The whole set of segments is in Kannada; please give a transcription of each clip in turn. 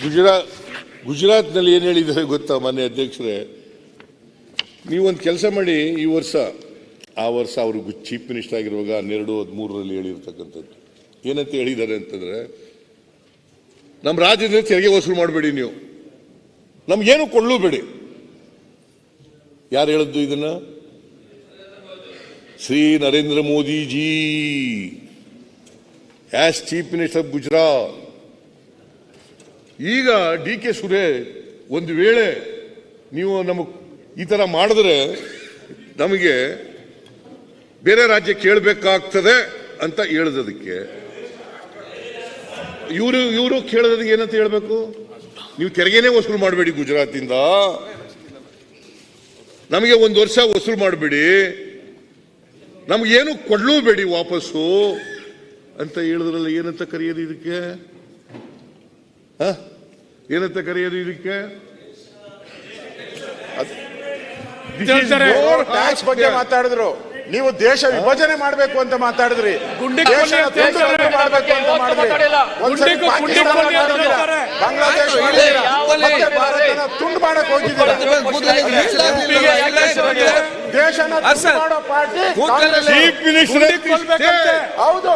ಗುಜರಾತ್ನಲ್ಲಿ ಏನು ಹೇಳಿದ್ದಾರೆ ಗೊತ್ತಾ ಮಾನ್ಯ ಅಧ್ಯಕ್ಷರೇ, ನೀವೊಂದು ಕೆಲಸ ಮಾಡಿ, ಈ ವರ್ಷ ಆ ವರ್ಷ ಅವರು ಚೀಫ್ ಮಿನಿಸ್ಟರ್ ಆಗಿರುವಾಗ 12-13ರಲ್ಲಿ ಹೇಳಿರ್ತಕ್ಕಂಥದ್ದು ಏನಂತ ಹೇಳಿದ್ದಾರೆ ಅಂತಂದ್ರೆ, ನಮ್ಮ ರಾಜ್ಯದಲ್ಲಿ ತೆರಿಗೆ ವಸೂಲು ಮಾಡಬೇಡಿ, ನೀವು ನಮ್ಗೇನು ಕೊಡಲೂಬೇಡಿ. ಯಾರು ಹೇಳಿದ್ದು ಇದನ್ನ? Shri Narendra Modi G as chief minister of Gujarat. ಈಗ DK ಸುರೇಶ್ ಒಂದು ವೇಳೆ ನೀವು ನಮಗೆ ಈ ತರ ಮಾಡಿದ್ರೆ ನಮಗೆ ಬೇರೆ ರಾಜ್ಯ ಕೇಳಬೇಕಾಗ್ತದೆ ಅಂತ ಹೇಳಿದದಕ್ಕೆ ಇವರು ಕೇಳೋದಕ್ಕೆ ಏನಂತ ಹೇಳ್ಬೇಕು? ನೀವು ತೆರಿಗೆನೇ ವಸೂಲು ಮಾಡಬೇಡಿ ಗುಜರಾತಿಂದ, ನಮಗೆ ಒಂದು ವರ್ಷ ವಸೂಲು ಮಾಡಬೇಡಿ, ನಮಗೇನು ಕೊಡ್ಲೂಬೇಡಿ ವಾಪಸ್ಸು ಅಂತ ಹೇಳಿದ್ರಲ್ಲ. ಏನಂತ ಕರೆಯೋದು ಇದಕ್ಕೆ? ಏನಂತ ಕರೆಯೋದು ಇದಕ್ಕೆ? ಟ್ಯಾಕ್ಸ್ ಬಗ್ಗೆ ಮಾತಾಡಿದ್ರು, ನೀವು ದೇಶ ವಿಭಜನೆ ಮಾಡಬೇಕು ಅಂತ ಮಾತಾಡಿದ್ರಿ, ಬಾಂಗ್ಲಾದೇಶ ತುಂಡು ಮಾಡಕ್ ಹೋಗಿದ್ದೀರಾ, ದೇಶನ ಮಾಡೋ ಪಾರ್ಟಿ ಹೌದು.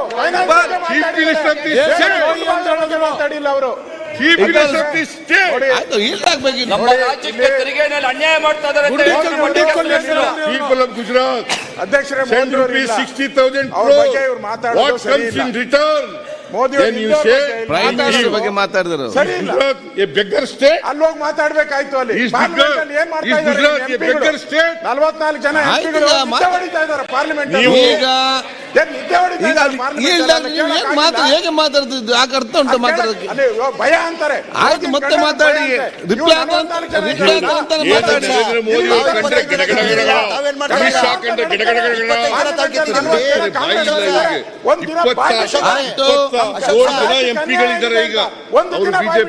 ಮಾತಾಡಿಲ್ಲ ಅವರು. People of Gujarat, ಅಧ್ಯಕ್ಷರೇ, ₹60,000 crore. What comes in return? Then you say prime minister ಬಗ್ಗೆ ಮಾತಾಡಿದ್ರು. A beggar state. ಅಲ್ಲೋಗಿ ಮಾತಾಡ್ಬೇಕಾಯ್ತು. ಅಲ್ಲಿ ಪಾರ್ಲಿಮೆಂಟ್ ಏನ್ ಮಾಡ್ತಾ ಇದ್ದಾರೆ? 44 ಜನ ಎಂಪಿಗಳು ನಿದ್ದೆ ಹೊಡಿತಾ ಇದ್ದಾರೆ ಪಾರ್ಲಿಮೆಂಟ್. ಹೇಗೆ ಮಾತಾಡ್ತಿದ್ದು? ಆಗ ಅರ್ಥ ಉಂಟು ಮಾತಾಡೋದಕ್ಕೆ? ಭಯ ಅಂತಾರೆ. ಆಯ್ತು, ಮತ್ತೆ ಮಾತಾಡಿ, ರಿಪ್ಲೈ ಮಾತಾಡಿ. ಎಂಪಿಗಳಿದ್ದಾರೆ ಈಗ, ಅವರು ಬಿಜೆಪಿ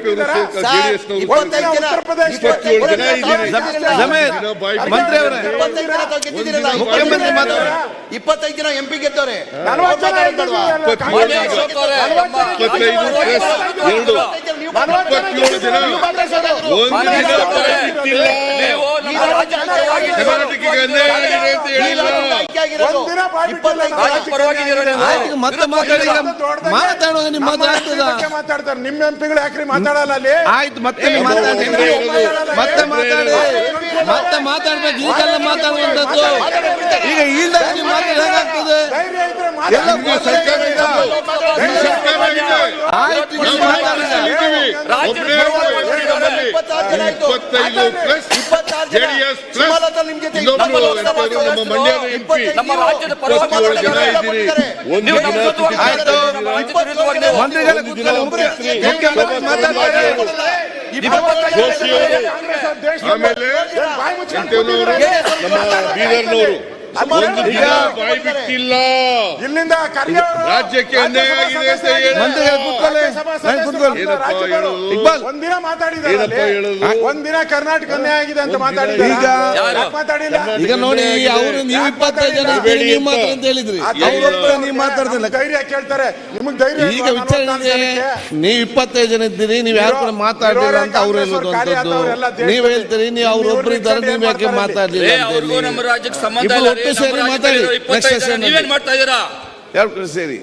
ಮಂತ್ರಿ ಅವರೇ, ಮುಖ್ಯಮಂತ್ರಿ ಮಾತಾಡ. 25 ಜನ ಎಂಪಿ ಗೆದ್ದವ್ರೆ. 25 ಮತ್ತೆ ಮಾತಾಡುವಾಗ ನೀವು ಮಾತಾಡ್ತಾರೆ. ನಿಮ್ಮ ಎಂಪಿಗಳು ಯಾಕ್ರಿ ಮಾತಾಡಲ್ಲ ಅಲ್ಲಿ? ಆಯ್ತು, ಮತ್ತೆ ಮಾತಾಡಿ, ಮತ್ತೆ ಮಾತಾಡಿ, ಮತ್ತೆ ಮಾತಾಡ್ಬೇಕು. ಈಗೆಲ್ಲ ಮಾತಾಡುವಂತದ್ದು ಈಗ ಈಲ್ದಾಗ ನೀವು ಮಾತಾಡೋದಾಗ್ತದೆ. ಆಯ್ತು, ಆಮೇಲೆ ನಮ್ಮ ಬೀದರ್ನವರು ಒಂದು ದಿನ ಬಾಯಿ ಬಿಟ್ಟಿಲ್ಲ. ಇಲ್ಲಿಂದ ರಾಜ್ಯಕ್ಕೆ ಅನ್ಯಾಯ ಆಗಿದೆ ಅಂತ ಒಂದಿನ ಮಾತಾಡಿದ್ದಾರೆ. ಒಂದಿನ ಕರ್ನಾಟಕ ಅನ್ಯಾಯ ಆಗಿದೆ ಅಂತ ಮಾತಾಡಿದ್ದಾರೆ. ಈಗ ನೋಡಿ, ಅವರು ನೀವು 25 ಜನ ನೀವು ಮಾತ್ರ ಅಂತ ಹೇಳಿದ್ರಿ, ನೀವು ಮಾತಾಡ್ತಿಲ್ಲ. ಧೈರ್ಯ ಕೇಳ್ತಾರೆ ನಿಮಗೆ. ಧೈರ್ಯ ಈಗ ವಿಚಾರಣೆ ನೀವು 25 ಜನ ಇದ್ದೀರಿ, ನೀವು ಯಾರು ಕೂಡ ಮಾತಾಡಿಲ್ಲ ಅಂತ ಅವ್ರು ಹೇಳುವಂತದ್ದು. ನೀವ್ ಹೇಳ್ತೀರಿ ನೀವು ಅವ್ರು ಒಬ್ರು ಇದ್ದಾರೆ, ನೀವ್ ಯಾಕೆ ಮಾತಾಡ್ಲಿಲ್ಲ? ನಮ್ಮ ರಾಜ್ಯಕ್ಕೆ ಸಂಬಂಧ ಒಟ್ಟು ಸೇರಿ ಮಾತಾಡಿ. ನೀವೇನ್ ಮಾಡ್ತಾ ಇದ್ದೀರಾ? ಯಾರು ಸೇರಿ